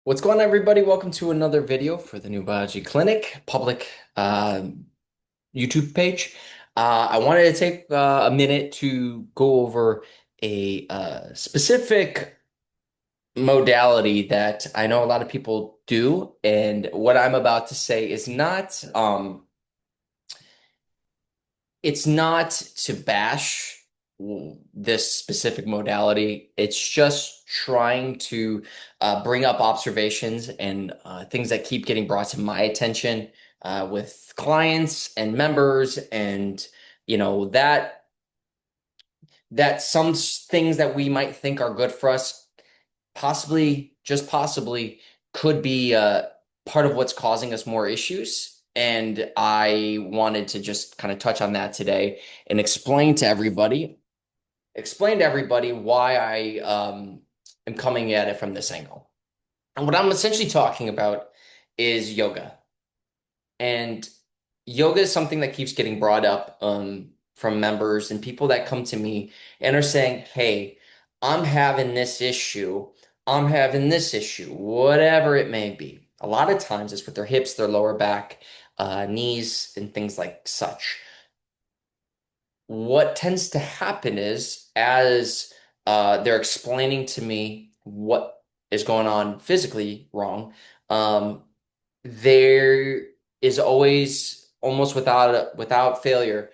What's going on, everybody? Welcome to another video for the New Biology Clinic public uh, YouTube page. I wanted to take a minute to go over a specific modality that I know a lot of people do, and what I'm about to say is not it's not to bash this specific modality. It's just trying to bring up observations and things that keep getting brought to my attention with clients and members, and that some things that we might think are good for us possibly, just possibly, could be part of what's causing us more issues. And I wanted to just kind of touch on that today and explain to everybody why I am coming at it from this angle. And what I'm essentially talking about is yoga. And yoga is something that keeps getting brought up from members and people that come to me and are saying, hey, I'm having this issue. I'm having this issue, whatever it may be. A lot of times it's with their hips, their lower back, knees, and things like such. What tends to happen is, as they're explaining to me what is going on physically wrong, um, there is always, almost without failure,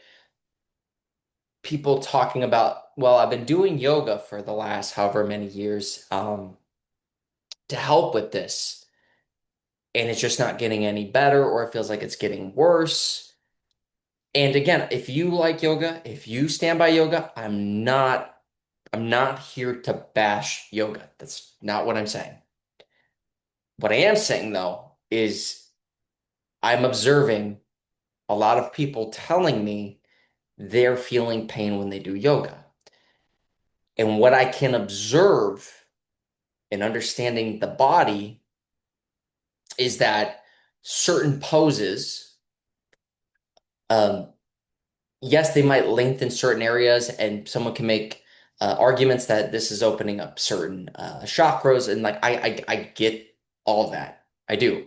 people talking about, well, I've been doing yoga for the last however many years to help with this, and it's just not getting any better, or it feels like it's getting worse. And again, if you like yoga, if you stand by yoga, I'm not here to bash yoga. That's not what I'm saying. What I am saying though is I'm observing a lot of people telling me they're feeling pain when they do yoga. And what I can observe in understanding the body is that certain poses, um, yes, they might lengthen certain areas, and someone can make arguments that this is opening up certain chakras, and like I get all of that. I do.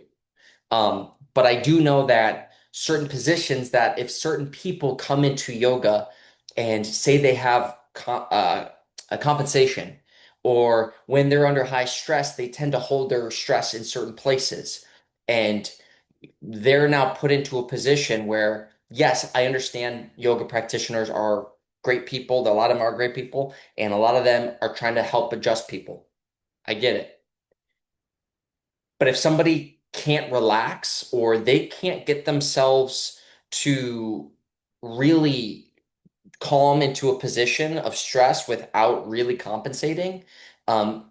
But I do know that certain positions, that if certain people come into yoga and say they have a compensation, or when they're under high stress, they tend to hold their stress in certain places. And they're now put into a position where, yes, I understand yoga practitioners are great people. A lot of them are great people, and a lot of them are trying to help adjust people. I get it. But if somebody can't relax, or they can't get themselves to really calm into a position of stress without really compensating,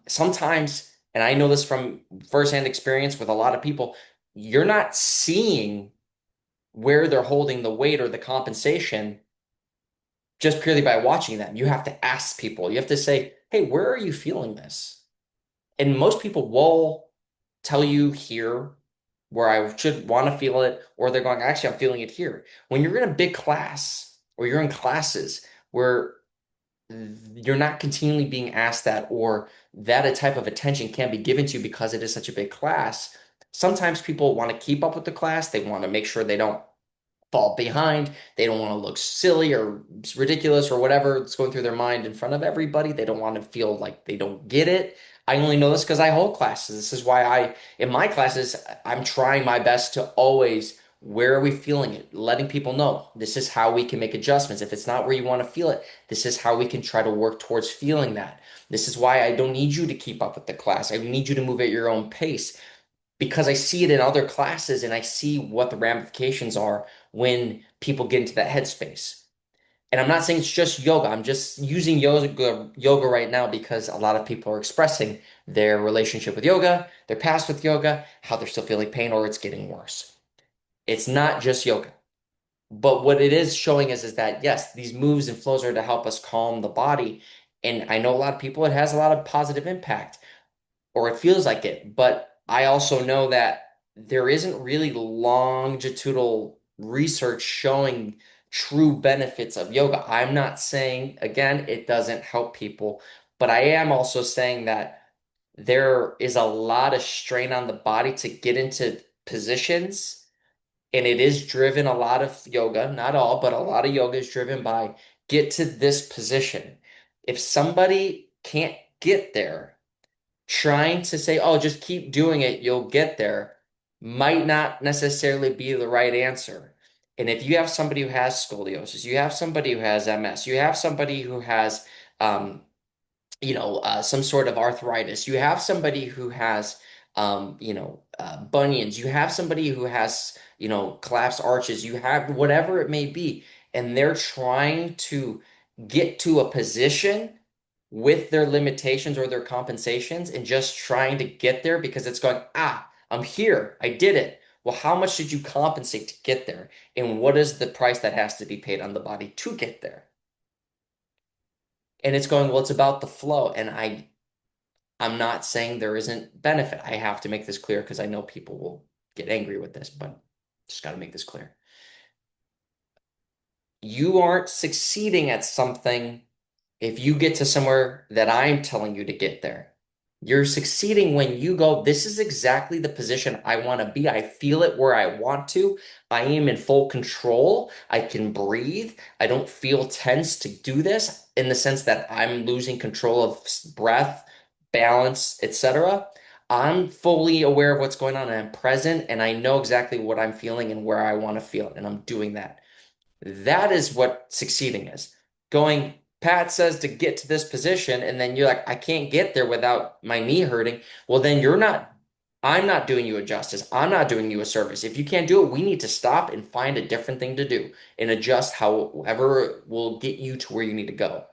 sometimes, and I know this from firsthand experience with a lot of people, you're not seeing where they're holding the weight or the compensation just purely by watching them. You have to ask people. You have to say, hey, where are you feeling this? And most people will tell you here where I should want to feel it, or they're going, actually, I'm feeling it here. When you're in a big class, or you're in classes where you're not continually being asked that, or that a type of attention can be given to you because it is such a big class, sometimes people want to keep up with the class. They want to make sure they don't fall behind. They don't want to look silly or ridiculous or whatever that's going through their mind in front of everybody. They don't want to feel like they don't get it. I only know this because I hold classes. This is why in my classes, I'm trying my best to always, where are we feeling it? Letting people know this is how we can make adjustments. If it's not where you want to feel it, this is how we can try to work towards feeling that. This is why I don't need you to keep up with the class. I need you to move at your own pace, because I see it in other classes and I see what the ramifications are when people get into that headspace. And I'm not saying it's just yoga. I'm just using yoga right now because a lot of people are expressing their relationship with yoga, their past with yoga, how they're still feeling pain, or it's getting worse. It's not just yoga. But what it is showing is that yes, these moves and flows are to help us calm the body. And I know a lot of people, it has a lot of positive impact, or it feels like it. But I also know that there isn't really longitudinal research showing true benefits of yoga. I'm not saying, again, it doesn't help people, but I am also saying that there is a lot of strain on the body to get into positions. And it is driven a lot of yoga, not all, but a lot of yoga is driven by get to this position. If somebody can't get there, trying to say, oh, just keep doing it, you'll get there, might not necessarily be the right answer. And if you have somebody who has scoliosis, you have somebody who has MS, you have somebody who has, um, some sort of arthritis. You have somebody who has, bunions. You have somebody who has, collapsed arches. You have whatever it may be, and they're trying to get to a position with their limitations or their compensations and just trying to get there because it's going, I'm here. I did it. Well, how much did you compensate to get there? And what is the price that has to be paid on the body to get there? And it's going, well, it's about the flow. And I'm not saying there isn't benefit. I have to make this clear because I know people will get angry with this, but just got to make this clear. You aren't succeeding at something if you get to somewhere that I'm telling you to get there. You're succeeding when you go, this is exactly the position I want to be. I feel it where I want to. I am in full control. I can breathe. I don't feel tense to do this in the sense that I'm losing control of breath, balance, etc. I'm fully aware of what's going on and I'm present and I know exactly what I'm feeling and where I want to feel it, and I'm doing that. That is what succeeding is. Going, Pat says to get to this position, and then you're like, I can't get there without my knee hurting. Well, then I'm not doing you a justice. I'm not doing you a service. If you can't do it, we need to stop and find a different thing to do and adjust however will get you to where you need to go.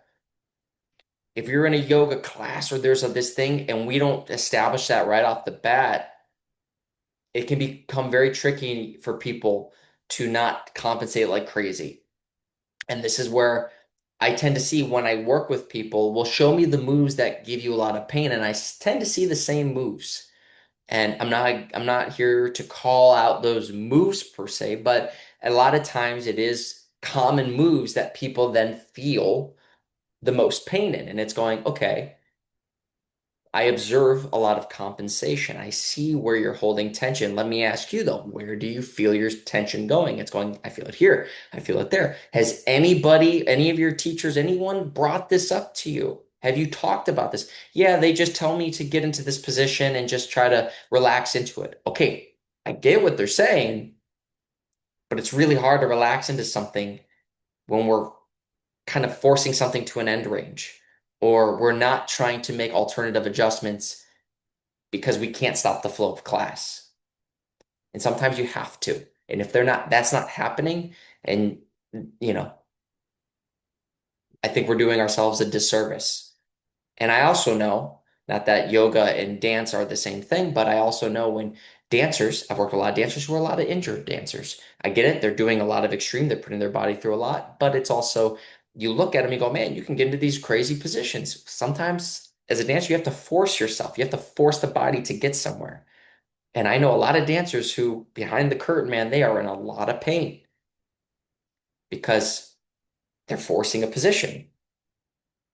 If you're in a yoga class or there's this thing and we don't establish that right off the bat, it can become very tricky for people to not compensate like crazy. And this is where I tend to see when I work with people, will show me the moves that give you a lot of pain, and I tend to see the same moves. And I'm not here to call out those moves per se, but a lot of times it is common moves that people then feel the most pain in. And it's going, okay, I observe a lot of compensation. I see where you're holding tension. Let me ask you though, where do you feel your tension going? It's going, I feel it here. I feel it there. Has anybody, any of your teachers, anyone brought this up to you? Have you talked about this? Yeah, they just tell me to get into this position and just try to relax into it. Okay, I get what they're saying, but it's really hard to relax into something when we're kind of forcing something to an end range, or we're not trying to make alternative adjustments because we can't stop the flow of class. And sometimes you have to. And if that's not happening, and you know, I think we're doing ourselves a disservice. And I also know, not that yoga and dance are the same thing, but I also know when dancers, I've worked with a lot of dancers who are a lot of injured dancers. I get it. They're doing a lot of extreme. They're putting their body through a lot, but it's also, you look at them, you go, man, you can get into these crazy positions. Sometimes as a dancer, you have to force yourself. You have to force the body to get somewhere. And I know a lot of dancers who, behind the curtain, man, they are in a lot of pain because they're forcing a position.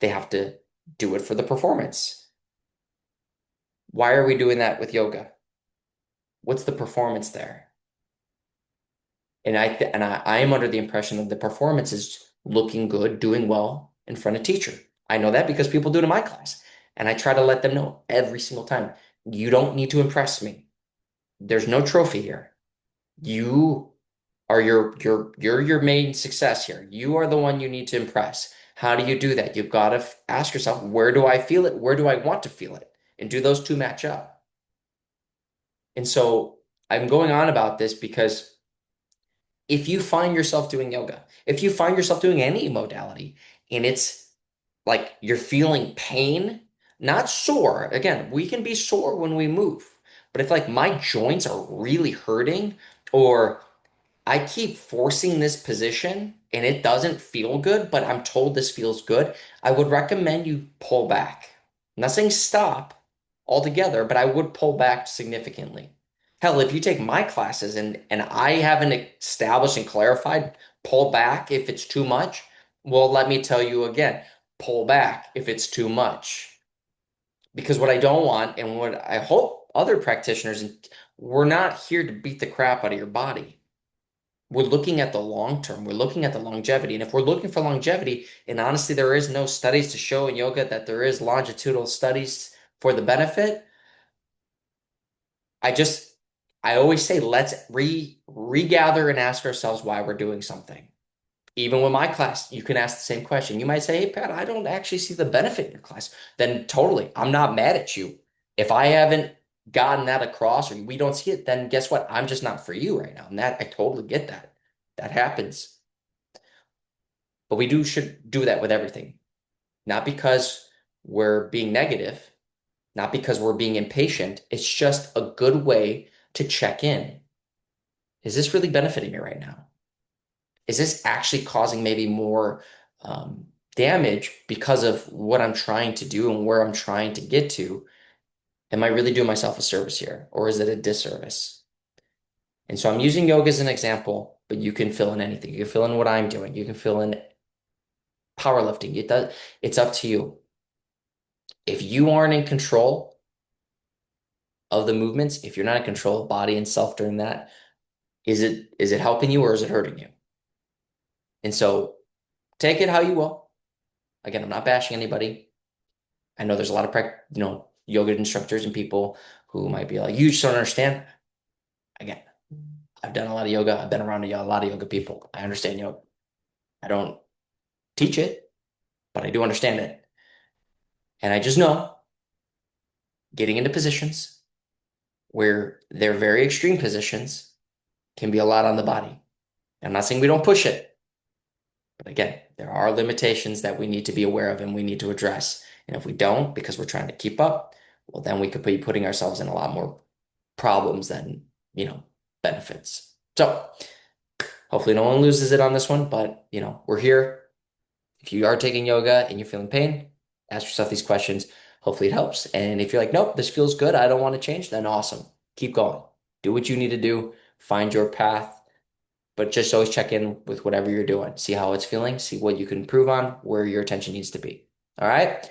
They have to do it for the performance. Why are we doing that with yoga? What's the performance there? And I am under the impression that the performance is looking good, doing well in front of teacher. I know that because people do it in my class. And I try to let them know every single time, you don't need to impress me. There's no trophy here. You are your main success here. You are the one you need to impress. How do you do that? You've got to ask yourself, where do I feel it? Where do I want to feel it? And do those two match up? And so I'm going on about this because if you find yourself doing yoga, if you find yourself doing any modality and it's like you're feeling pain, not sore. Again, we can be sore when we move, but if like my joints are really hurting, or I keep forcing this position and it doesn't feel good, but I'm told this feels good, I would recommend you pull back. I'm not saying stop altogether, but I would pull back significantly. Hell, if you take my classes and I haven't established and clarified, pull back if it's too much, well, let me tell you again, pull back if it's too much. Because what I don't want and what I hope other practitioners, we're not here to beat the crap out of your body. We're looking at the long term. We're looking at the longevity. And if we're looking for longevity, and honestly, there is no studies to show in yoga that there is longitudinal studies for the benefit. I just, I always say, let's regather and ask ourselves why we're doing something. Even with my class, you can ask the same question. You might say, hey, Pat, I don't actually see the benefit in your class. Then totally, I'm not mad at you. If I haven't gotten that across or we don't see it, then guess what? I'm just not for you right now. And that I totally get that. That happens. But we do should do that with everything. Not because we're being negative, not because we're being impatient. It's just a good way to check in. Is this really benefiting me right now? Is this actually causing maybe more damage because of what I'm trying to do and where I'm trying to get to? Am I really doing myself a service here, or is it a disservice? And so I'm using yoga as an example, but you can fill in anything. You can fill in what I'm doing. You can fill in powerlifting. It's up to you. If you aren't in control of the movements, if you're not in control of body and self during that, is it helping you or is it hurting you? And so take it how you will. Again, I'm not bashing anybody. I know there's a lot of yoga instructors and people who might be like, you just don't understand. Again, I've done a lot of yoga. I've been around a lot of yoga people. I understand yoga. I don't teach it, but I do understand it. And I just know getting into positions where they're very extreme positions can be a lot on the body. I'm not saying we don't push it, but again, there are limitations that we need to be aware of and we need to address. And if we don't, because we're trying to keep up, well, then we could be putting ourselves in a lot more problems than, benefits. So hopefully no one loses it on this one, but we're here. If you are taking yoga and you're feeling pain, ask yourself these questions. Hopefully it helps. And if you're like, nope, this feels good, I don't want to change, then awesome. Keep going. Do what you need to do. Find your path, but just always check in with whatever you're doing. See how it's feeling, see what you can improve on, where your attention needs to be. All right.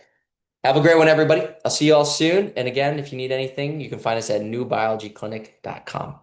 Have a great one, everybody. I'll see you all soon. And again, if you need anything, you can find us at newbiologyclinic.com.